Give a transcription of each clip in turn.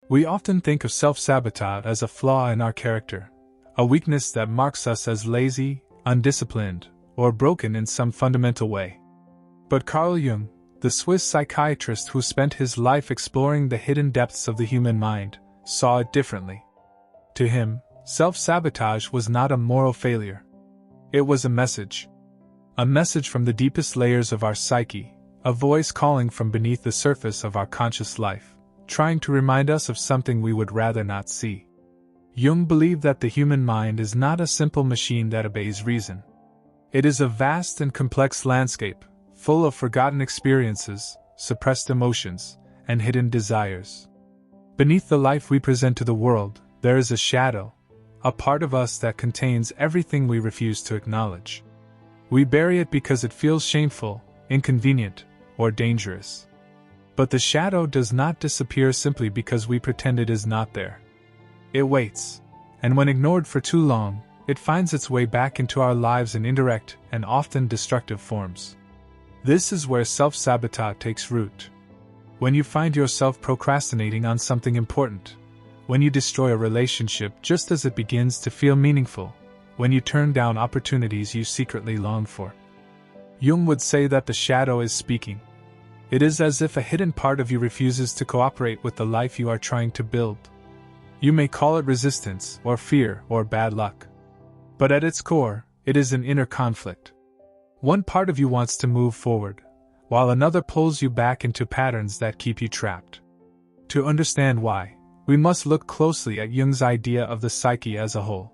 We often think of self-sabotage as a flaw in our character, a weakness that marks us as lazy, undisciplined, or broken in some fundamental way. But Carl Jung, the Swiss psychiatrist who spent his life exploring the hidden depths of the human mind, saw it differently. To him, self-sabotage was not a moral failure. It was a message. A message from the deepest layers of our psyche, a voice calling from beneath the surface of our conscious life, trying to remind us of something we would rather not see. Jung believed that the human mind is not a simple machine that obeys reason. It is a vast and complex landscape, full of forgotten experiences, suppressed emotions, and hidden desires. Beneath the life we present to the world, there is a shadow, a part of us that contains everything we refuse to acknowledge. We bury it because it feels shameful, inconvenient, or dangerous. But the shadow does not disappear simply because we pretend it is not there. It waits, and when ignored for too long, it finds its way back into our lives in indirect and often destructive forms. This is where self-sabotage takes root. When you find yourself procrastinating on something important, when you destroy a relationship just as it begins to feel meaningful, when you turn down opportunities you secretly long for. Jung would say that the shadow is speaking. It is as if a hidden part of you refuses to cooperate with the life you are trying to build. You may call it resistance, or fear, or bad luck. But at its core, it is an inner conflict. One part of you wants to move forward, while another pulls you back into patterns that keep you trapped. To understand why, we must look closely at Jung's idea of the psyche as a whole.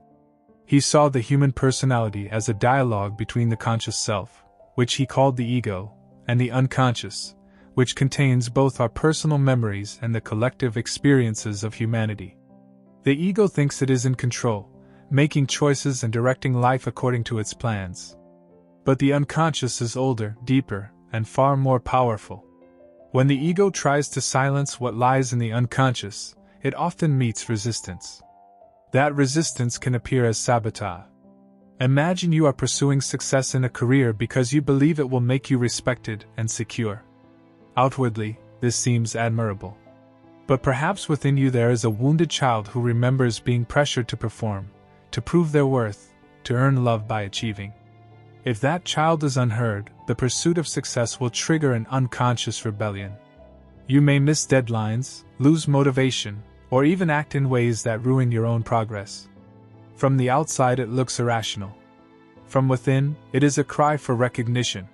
He saw the human personality as a dialogue between the conscious self, which he called the ego, and the unconscious, which contains both our personal memories and the collective experiences of humanity. The ego thinks it is in control, making choices and directing life according to its plans. But the unconscious is older, deeper, and far more powerful. When the ego tries to silence what lies in the unconscious, it often meets resistance. That resistance can appear as sabotage. Imagine you are pursuing success in a career because you believe it will make you respected and secure. Outwardly, this seems admirable. But perhaps within you there is a wounded child who remembers being pressured to perform, to prove their worth, to earn love by achieving. If that child is unheard, the pursuit of success will trigger an unconscious rebellion. You may miss deadlines, lose motivation, or even act in ways that ruin your own progress. From the outside it looks irrational. From within, it is a cry for recognition.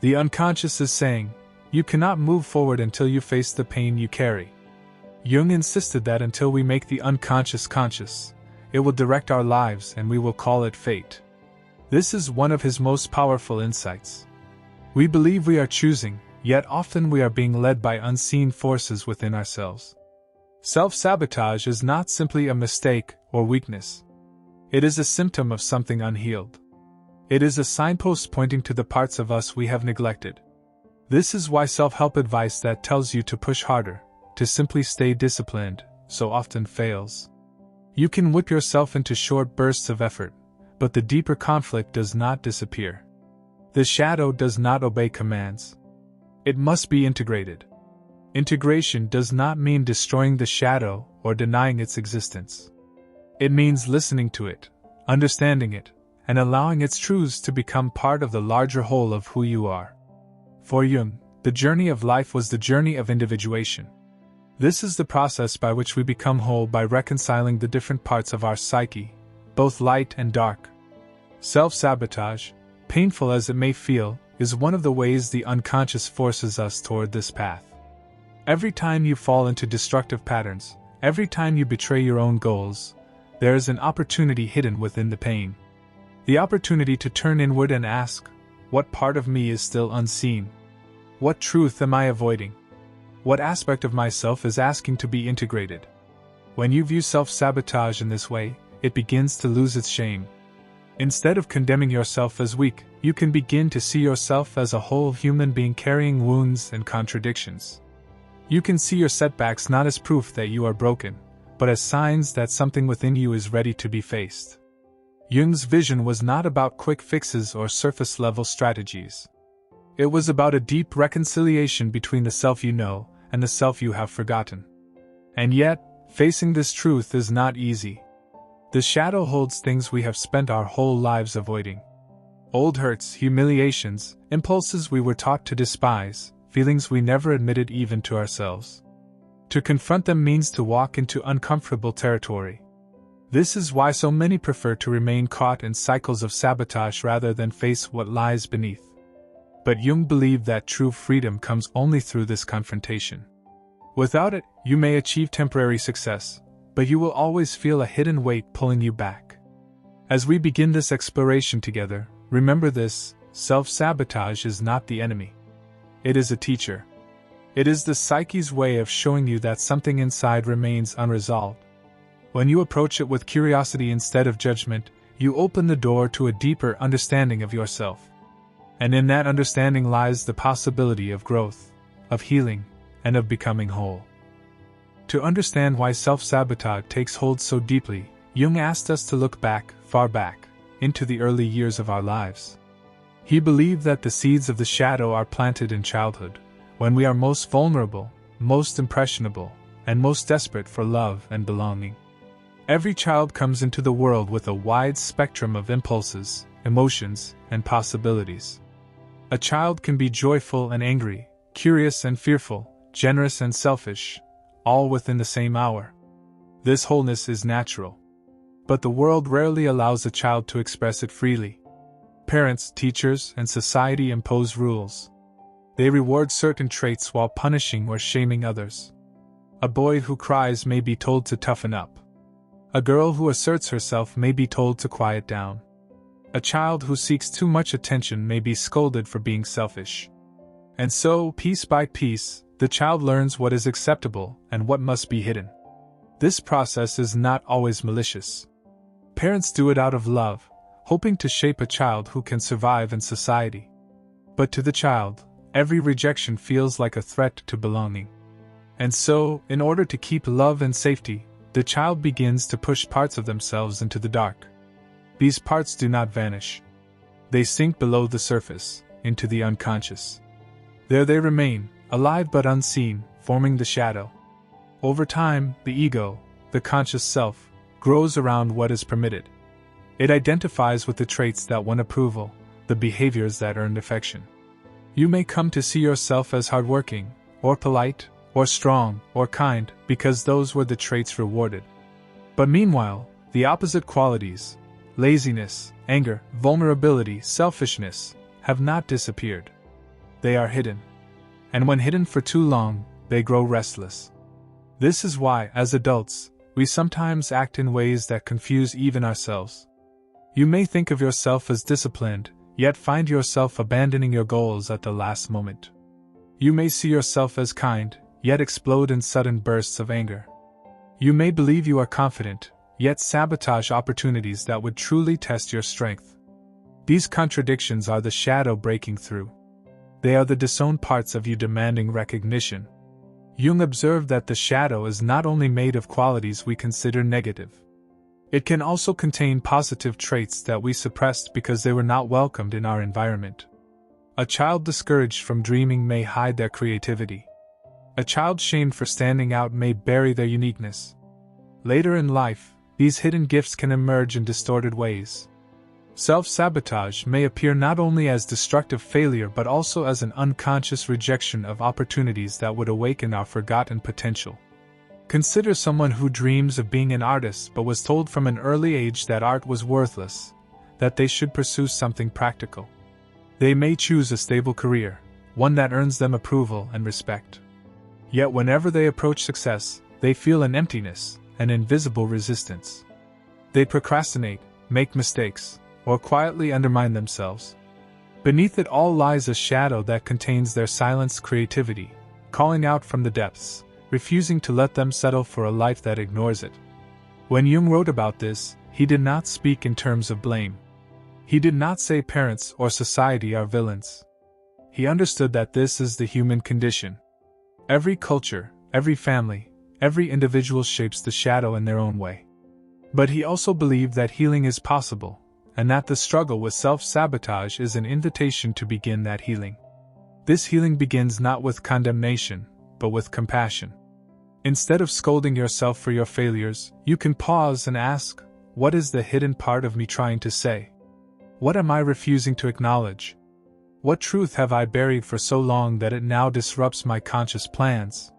The unconscious is saying, you cannot move forward until you face the pain you carry. Jung insisted that until we make the unconscious conscious, it will direct our lives and we will call it fate. This is one of his most powerful insights. We believe we are choosing, yet often we are being led by unseen forces within ourselves. Self-sabotage is not simply a mistake or weakness. It is a symptom of something unhealed. It is a signpost pointing to the parts of us we have neglected. This is why self-help advice that tells you to push harder, to simply stay disciplined, so often fails. You can whip yourself into short bursts of effort, but the deeper conflict does not disappear. The shadow does not obey commands. It must be integrated. Integration does not mean destroying the shadow or denying its existence. It means listening to it, understanding it, and allowing its truths to become part of the larger whole of who you are. For Jung, the journey of life was the journey of individuation. This is the process by which we become whole by reconciling the different parts of our psyche, both light and dark. Self-sabotage, painful as it may feel, is one of the ways the unconscious forces us toward this path. Every time you fall into destructive patterns, every time you betray your own goals, there is an opportunity hidden within the pain. The opportunity to turn inward and ask, what part of me is still unseen? What truth am I avoiding? What aspect of myself is asking to be integrated? When you view self-sabotage in this way, it begins to lose its shame. Instead of condemning yourself as weak, you can begin to see yourself as a whole human being carrying wounds and contradictions. You can see your setbacks not as proof that you are broken, but as signs that something within you is ready to be faced. Jung's vision was not about quick fixes or surface-level strategies. It was about a deep reconciliation between the self you know and the self you have forgotten. And yet, facing this truth is not easy. The shadow holds things we have spent our whole lives avoiding. Old hurts, humiliations, impulses we were taught to despise, feelings we never admitted even to ourselves. To confront them means to walk into uncomfortable territory. This is why so many prefer to remain caught in cycles of sabotage rather than face what lies beneath. But Jung believed that true freedom comes only through this confrontation. Without it, you may achieve temporary success, but you will always feel a hidden weight pulling you back. As we begin this exploration together, remember this: self-sabotage is not the enemy. It is a teacher. It is the psyche's way of showing you that something inside remains unresolved. When you approach it with curiosity instead of judgment, you open the door to a deeper understanding of yourself. And in that understanding lies the possibility of growth, of healing, and of becoming whole. To understand why self-sabotage takes hold so deeply, Jung asked us to look back, far back, into the early years of our lives. He believed that the seeds of the shadow are planted in childhood, when we are most vulnerable, most impressionable, and most desperate for love and belonging. Every child comes into the world with a wide spectrum of impulses, emotions, and possibilities. A child can be joyful and angry, curious and fearful, generous and selfish, all within the same hour. This wholeness is natural. But the world rarely allows a child to express it freely. Parents, teachers, and society impose rules. They reward certain traits while punishing or shaming others. A boy who cries may be told to toughen up. A girl who asserts herself may be told to quiet down. A child who seeks too much attention may be scolded for being selfish. And so, piece by piece, the child learns what is acceptable and what must be hidden. This process is not always malicious. Parents do it out of love, hoping to shape a child who can survive in society. But to the child, every rejection feels like a threat to belonging. And so, in order to keep love and safety, the child begins to push parts of themselves into the dark. These parts do not vanish. They sink below the surface, into the unconscious. There they remain, alive but unseen, forming the shadow. Over time, the ego, the conscious self, grows around what is permitted. It identifies with the traits that won approval, the behaviors that earned affection. You may come to see yourself as hardworking, or polite, or strong, or kind, because those were the traits rewarded. But meanwhile, the opposite qualities, laziness, anger, vulnerability, selfishness, have not disappeared. They are hidden. And when hidden for too long, they grow restless. This is why, as adults, we sometimes act in ways that confuse even ourselves. You may think of yourself as disciplined, yet find yourself abandoning your goals at the last moment. You may see yourself as kind, yet explode in sudden bursts of anger. You may believe you are confident, yet sabotage opportunities that would truly test your strength. These contradictions are the shadow breaking through. They are the disowned parts of you demanding recognition. Jung observed that the shadow is not only made of qualities we consider negative. It can also contain positive traits that we suppressed because they were not welcomed in our environment. A child discouraged from dreaming may hide their creativity. A child shamed for standing out may bury their uniqueness. Later in life, these hidden gifts can emerge in distorted ways. Self-sabotage may appear not only as destructive failure but also as an unconscious rejection of opportunities that would awaken our forgotten potential. Consider someone who dreams of being an artist but was told from an early age that art was worthless, that they should pursue something practical. They may choose a stable career, one that earns them approval and respect. Yet whenever they approach success, they feel an emptiness, an invisible resistance. They procrastinate, make mistakes, or quietly undermine themselves. Beneath it all lies a shadow that contains their silenced creativity, calling out from the depths, refusing to let them settle for a life that ignores it. When Jung wrote about this, he did not speak in terms of blame. He did not say parents or society are villains. He understood that this is the human condition. Every culture, every family, every individual shapes the shadow in their own way. But he also believed that healing is possible, and that the struggle with self-sabotage is an invitation to begin that healing. This healing begins not with condemnation, but with compassion. Instead of scolding yourself for your failures, you can pause and ask, what is the hidden part of me trying to say? What am I refusing to acknowledge? What truth have I buried for so long that it now disrupts my conscious plans?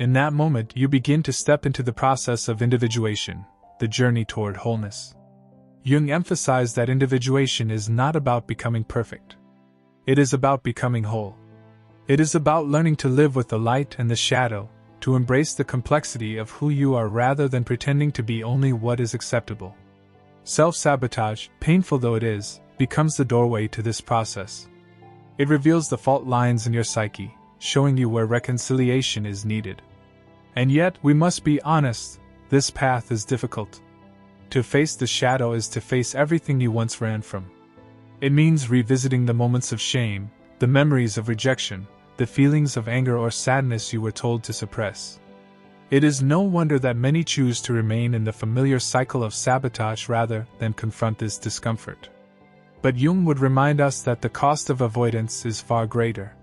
In that moment, you begin to step into the process of individuation, the journey toward wholeness. Jung emphasized that individuation is not about becoming perfect. It is about becoming whole. It is about learning to live with the light and the shadow, to embrace the complexity of who you are rather than pretending to be only what is acceptable. Self-sabotage, painful though it is, becomes the doorway to this process. It reveals the fault lines in your psyche, showing you where reconciliation is needed. And yet, we must be honest, this path is difficult. To face the shadow is to face everything you once ran from. It means revisiting the moments of shame, the memories of rejection, the feelings of anger or sadness you were told to suppress. It is no wonder that many choose to remain in the familiar cycle of sabotage rather than confront this discomfort. But Jung would remind us that the cost of avoidance is far greater.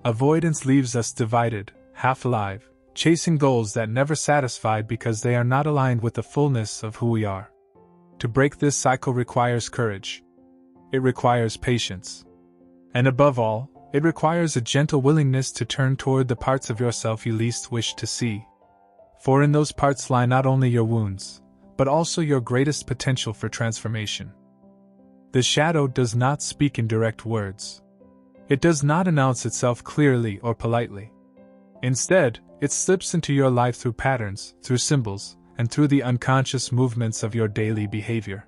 Avoidance leaves us divided, half alive, chasing goals that never satisfied because they are not aligned with the fullness of who we are. To break this cycle requires courage. It requires patience. And above all, it requires a gentle willingness to turn toward the parts of yourself you least wish to see. For in those parts lie not only your wounds, but also your greatest potential for transformation. The shadow does not speak in direct words. It does not announce itself clearly or politely. Instead, it slips into your life through patterns, through symbols, and through the unconscious movements of your daily behavior.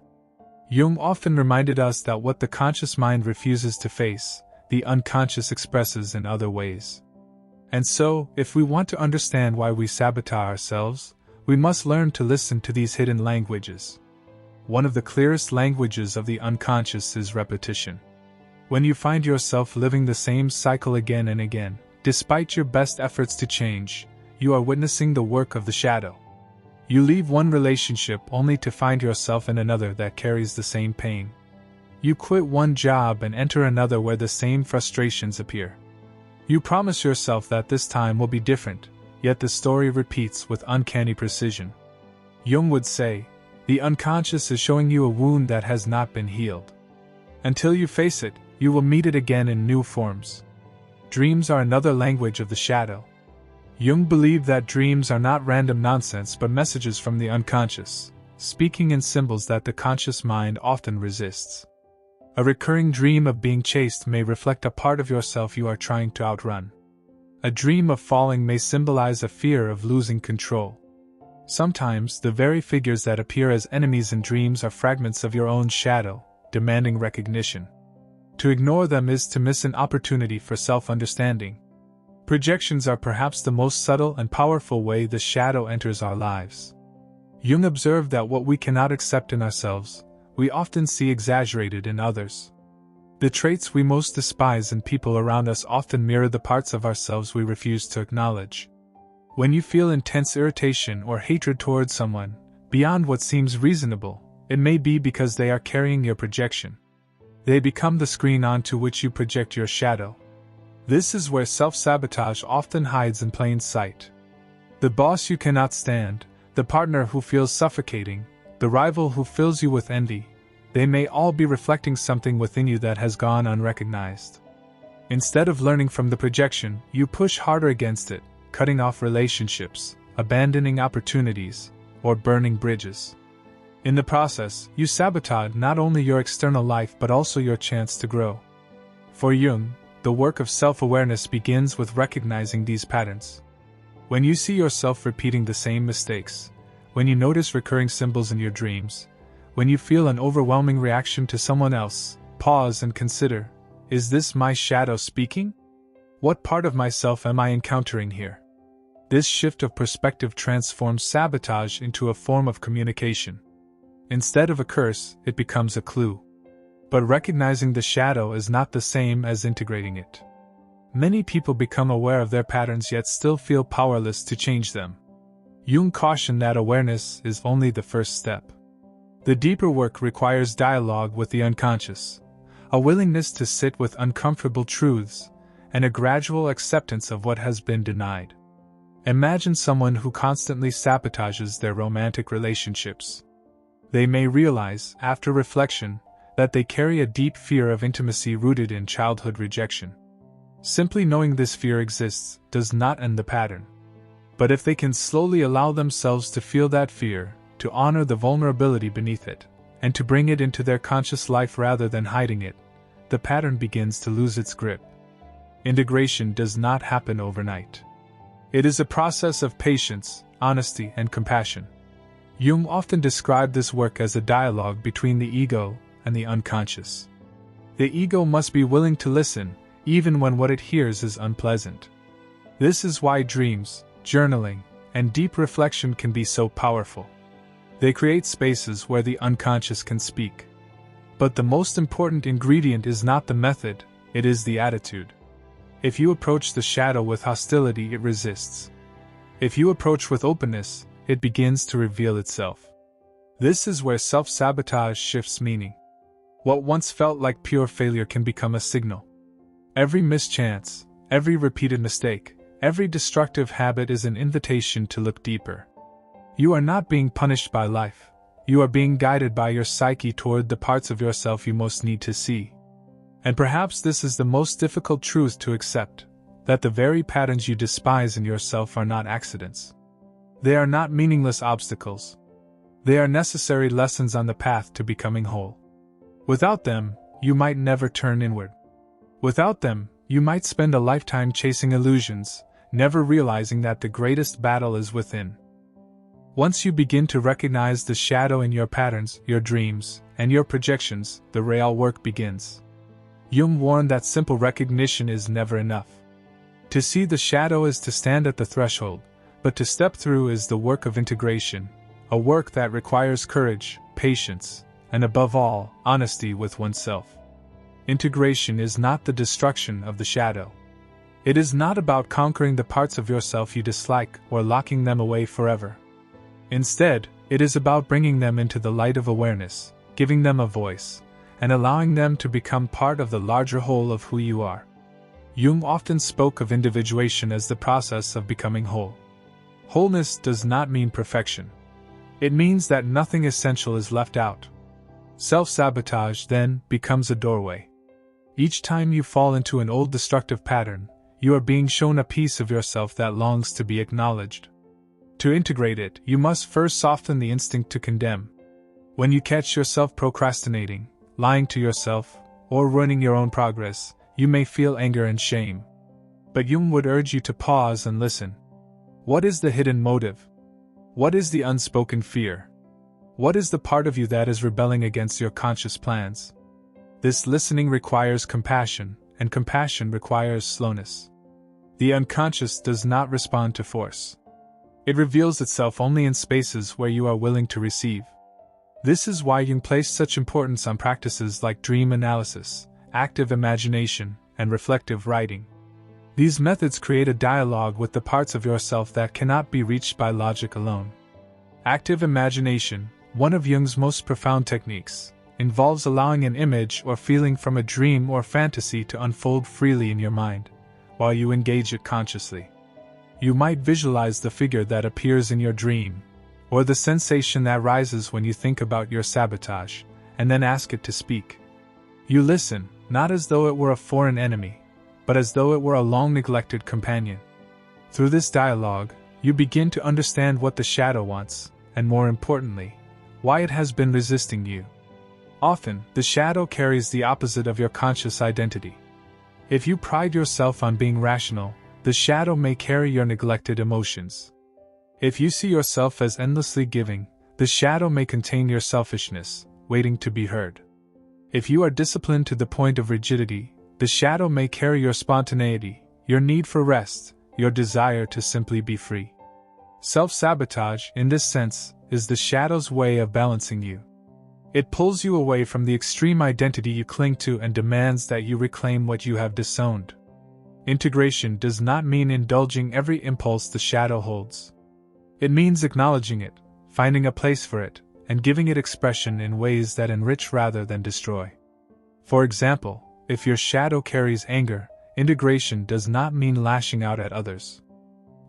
Jung often reminded us that what the conscious mind refuses to face, the unconscious expresses in other ways. And so, if we want to understand why we sabotage ourselves, we must learn to listen to these hidden languages. One of the clearest languages of the unconscious is repetition. When you find yourself living the same cycle again and again, despite your best efforts to change, you are witnessing the work of the shadow. You leave one relationship only to find yourself in another that carries the same pain. You quit one job and enter another where the same frustrations appear. You promise yourself that this time will be different, yet the story repeats with uncanny precision. Jung would say, the unconscious is showing you a wound that has not been healed. Until you face it, you will meet it again in new forms. Dreams are another language of the shadow. Jung believed that dreams are not random nonsense but messages from the unconscious, speaking in symbols that the conscious mind often resists. A recurring dream of being chased may reflect a part of yourself you are trying to outrun. A dream of falling may symbolize a fear of losing control. Sometimes, the very figures that appear as enemies in dreams are fragments of your own shadow, demanding recognition. To ignore them is to miss an opportunity for self-understanding. Projections are perhaps the most subtle and powerful way the shadow enters our lives. Jung observed that what we cannot accept in ourselves, we often see exaggerated in others. The traits we most despise in people around us often mirror the parts of ourselves we refuse to acknowledge. When you feel intense irritation or hatred towards someone, beyond what seems reasonable, it may be because they are carrying your projection. They become the screen onto which you project your shadow. This is where self-sabotage often hides in plain sight. The boss you cannot stand, the partner who feels suffocating, the rival who fills you with envy, they may all be reflecting something within you that has gone unrecognized. Instead of learning from the projection, you push harder against it, cutting off relationships, abandoning opportunities, or burning bridges. In the process, you sabotage not only your external life but also your chance to grow. For Jung, the work of self-awareness begins with recognizing these patterns. When you see yourself repeating the same mistakes, when you notice recurring symbols in your dreams, when you feel an overwhelming reaction to someone else, pause and consider, is this my shadow speaking? What part of myself am I encountering here? This shift of perspective transforms sabotage into a form of communication. Instead of a curse, it becomes a clue. But recognizing the shadow is not the same as integrating it. Many people become aware of their patterns yet still feel powerless to change them. Jung cautioned that awareness is only the first step. The deeper work requires dialogue with the unconscious, a willingness to sit with uncomfortable truths, and a gradual acceptance of what has been denied. Imagine someone who constantly sabotages their romantic relationships. They may realize, after reflection, that they carry a deep fear of intimacy rooted in childhood rejection. Simply knowing this fear exists does not end the pattern. But if they can slowly allow themselves to feel that fear, to honor the vulnerability beneath it, and to bring it into their conscious life rather than hiding it, the pattern begins to lose its grip. Integration does not happen overnight. It is a process of patience, honesty, and compassion. Jung often described this work as a dialogue between the ego and the unconscious. The ego must be willing to listen, even when what it hears is unpleasant. This is why dreams, journaling, and deep reflection can be so powerful. They create spaces where the unconscious can speak. But the most important ingredient is not the method, it is the attitude. If you approach the shadow with hostility, it resists. If you approach with openness, it begins to reveal itself. This is where self-sabotage shifts meaning. What once felt like pure failure can become a signal. Every mischance, every repeated mistake, every destructive habit is an invitation to look deeper. You are not being punished by life. You are being guided by your psyche toward the parts of yourself you most need to see. And perhaps this is the most difficult truth to accept, that the very patterns you despise in yourself are not accidents. They are not meaningless obstacles. They are necessary lessons on the path to becoming whole. Without them, you might never turn inward. Without them, you might spend a lifetime chasing illusions, never realizing that the greatest battle is within. Once you begin to recognize the shadow in your patterns, your dreams, and your projections, the real work begins. Jung warned that simple recognition is never enough. To see the shadow is to stand at the threshold, but to step through is the work of integration, a work that requires courage, patience, and above all, honesty with oneself. Integration is not the destruction of the shadow. It is not about conquering the parts of yourself you dislike or locking them away forever. Instead, it is about bringing them into the light of awareness, giving them a voice, and allowing them to become part of the larger whole of who you are. Jung often spoke of individuation as the process of becoming whole. Wholeness does not mean perfection. It means that nothing essential is left out. Self-sabotage, then, becomes a doorway. Each time you fall into an old destructive pattern, you are being shown a piece of yourself that longs to be acknowledged. To integrate it, you must first soften the instinct to condemn. When you catch yourself procrastinating, lying to yourself, or ruining your own progress, you may feel anger and shame. But Jung would urge you to pause and listen. What is the hidden motive? What is the unspoken fear? What is the part of you that is rebelling against your conscious plans? This listening requires compassion, and compassion requires slowness. The unconscious does not respond to force. It reveals itself only in spaces where you are willing to receive. This is why Jung placed such importance on practices like dream analysis, active imagination, and reflective writing. These methods create a dialogue with the parts of yourself that cannot be reached by logic alone. Active imagination, one of Jung's most profound techniques, involves allowing an image or feeling from a dream or fantasy to unfold freely in your mind, while you engage it consciously. You might visualize the figure that appears in your dream, or the sensation that rises when you think about your sabotage, and then ask it to speak. You listen, not as though it were a foreign enemy, but as though it were a long-neglected companion. Through this dialogue, you begin to understand what the shadow wants, and more importantly, why it has been resisting you. Often, the shadow carries the opposite of your conscious identity. If you pride yourself on being rational, the shadow may carry your neglected emotions. If you see yourself as endlessly giving, the shadow may contain your selfishness, waiting to be heard. If you are disciplined to the point of rigidity, the shadow may carry your spontaneity, your need for rest, your desire to simply be free. Self-sabotage, in this sense, is the shadow's way of balancing you. It pulls you away from the extreme identity you cling to and demands that you reclaim what you have disowned. Integration does not mean indulging every impulse the shadow holds. It means acknowledging it, finding a place for it, and giving it expression in ways that enrich rather than destroy. For example, if your shadow carries anger, integration does not mean lashing out at others.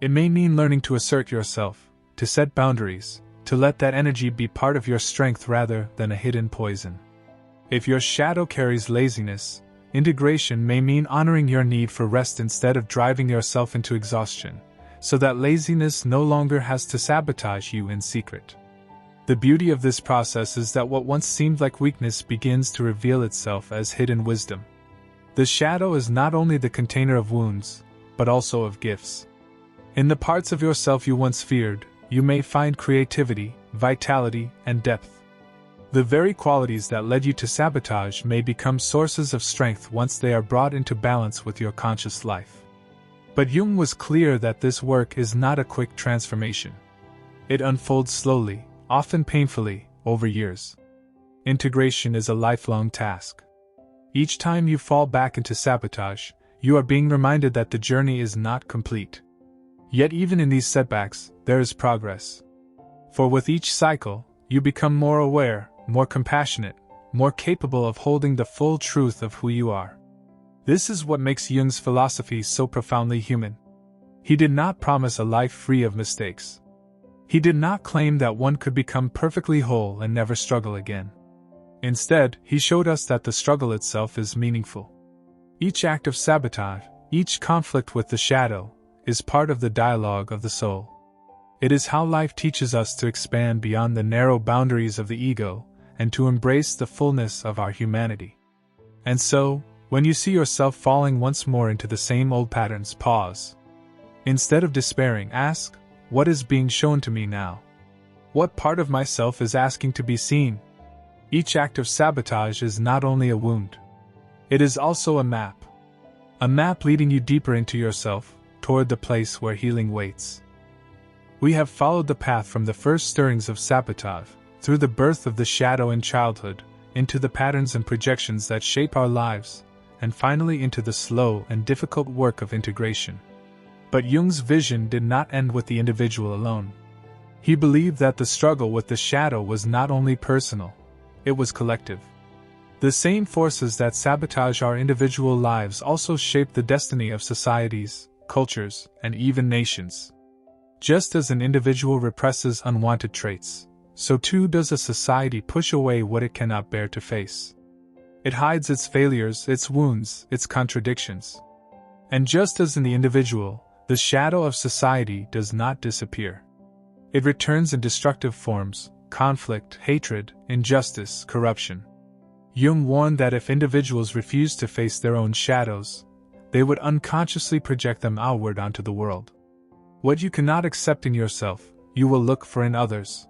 It may mean learning to assert yourself, to set boundaries, to let that energy be part of your strength rather than a hidden poison. If your shadow carries laziness, integration may mean honoring your need for rest instead of driving yourself into exhaustion, so that laziness no longer has to sabotage you in secret. The beauty of this process is that what once seemed like weakness begins to reveal itself as hidden wisdom. The shadow is not only the container of wounds, but also of gifts. In the parts of yourself you once feared, you may find creativity, vitality, and depth. The very qualities that led you to sabotage may become sources of strength once they are brought into balance with your conscious life. But Jung was clear that this work is not a quick transformation. It unfolds slowly, often painfully, over years. Integration is a lifelong task. Each time you fall back into sabotage, you are being reminded that the journey is not complete. Yet even in these setbacks, there is progress. For with each cycle, you become more aware, more compassionate, more capable of holding the full truth of who you are. This is what makes Jung's philosophy so profoundly human. He did not promise a life free of mistakes. He did not claim that one could become perfectly whole and never struggle again. Instead, he showed us that the struggle itself is meaningful. Each act of sabotage, each conflict with the shadow, is part of the dialogue of the soul. It is how life teaches us to expand beyond the narrow boundaries of the ego and to embrace the fullness of our humanity. And so, when you see yourself falling once more into the same old patterns, pause. Instead of despairing, ask, what is being shown to me now? What part of myself is asking to be seen? Each act of sabotage is not only a wound. It is also a map. A map leading you deeper into yourself, toward the place where healing waits. We have followed the path from the first stirrings of sabotage, through the birth of the shadow in childhood, into the patterns and projections that shape our lives, and finally into the slow and difficult work of integration. But Jung's vision did not end with the individual alone. He believed that the struggle with the shadow was not only personal, it was collective. The same forces that sabotage our individual lives also shape the destiny of societies, cultures, and even nations. Just as an individual represses unwanted traits, so too does a society push away what it cannot bear to face. It hides its failures, its wounds, its contradictions. And just as in the individual, the shadow of society does not disappear. It returns in destructive forms: conflict, hatred, injustice, corruption. Jung warned that if individuals refused to face their own shadows, they would unconsciously project them outward onto the world. What you cannot accept in yourself, you will look for in others.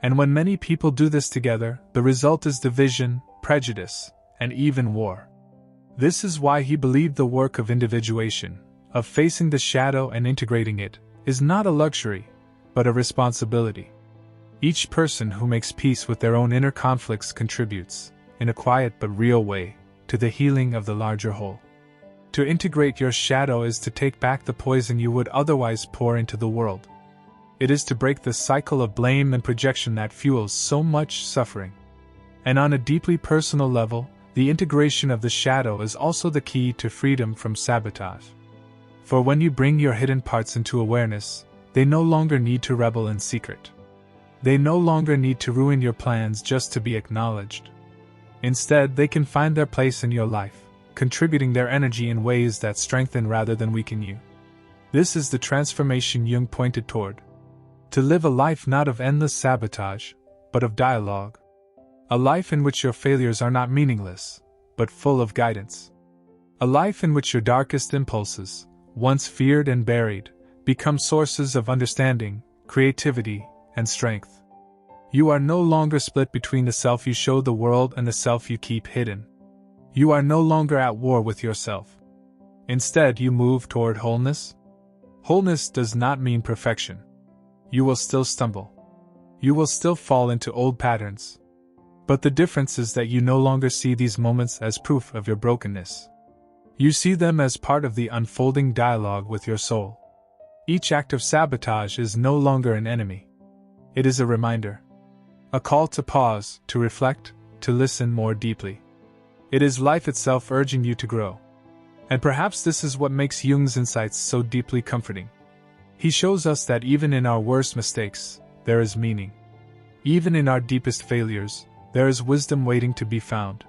And when many people do this together, the result is division, prejudice, and even war. This is why he believed the work of individuation, of facing the shadow and integrating it, is not a luxury, but a responsibility. Each person who makes peace with their own inner conflicts contributes, in a quiet but real way, to the healing of the larger whole. To integrate your shadow is to take back the poison you would otherwise pour into the world. It is to break the cycle of blame and projection that fuels so much suffering. And on a deeply personal level, the integration of the shadow is also the key to freedom from sabotage. For when you bring your hidden parts into awareness, they no longer need to rebel in secret. They no longer need to ruin your plans just to be acknowledged. Instead, they can find their place in your life, contributing their energy in ways that strengthen rather than weaken you. This is the transformation Jung pointed toward. To live a life not of endless sabotage, but of dialogue. A life in which your failures are not meaningless, but full of guidance. A life in which your darkest impulses, once feared and buried, become sources of understanding, creativity, and strength. You are no longer split between the self you show the world and the self you keep hidden. You are no longer at war with yourself. Instead, you move toward wholeness. Wholeness does not mean perfection. You will still stumble. You will still fall into old patterns. But the difference is that you no longer see these moments as proof of your brokenness. You see them as part of the unfolding dialogue with your soul. Each act of sabotage is no longer an enemy. It is a reminder. A call to pause, to reflect, to listen more deeply. It is life itself urging you to grow. And perhaps this is what makes Jung's insights so deeply comforting. He shows us that even in our worst mistakes, there is meaning. Even in our deepest failures, there is wisdom waiting to be found.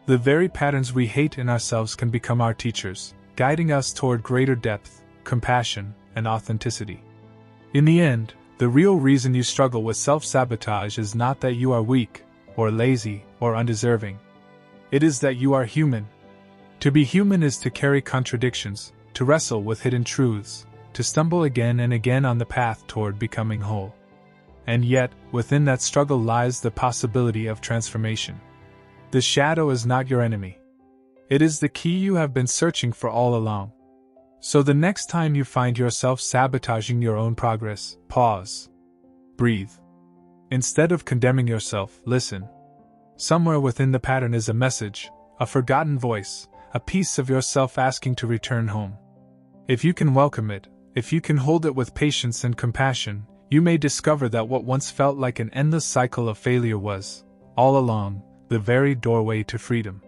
The very patterns we hate in ourselves can become our teachers, guiding us toward greater depth, compassion, and authenticity. In the end, the real reason you struggle with self-sabotage is not that you are weak, or lazy, or undeserving. It is that you are human. To be human is to carry contradictions, to wrestle with hidden truths, to stumble again and again on the path toward becoming whole. And yet, within that struggle lies the possibility of transformation. The shadow is not your enemy. It is the key you have been searching for all along. So the next time you find yourself sabotaging your own progress, pause. Breathe. Instead of condemning yourself, listen. Somewhere within the pattern is a message, a forgotten voice, a piece of yourself asking to return home. If you can welcome it, if you can hold it with patience and compassion, you may discover that what once felt like an endless cycle of failure was, all along, the very doorway to freedom.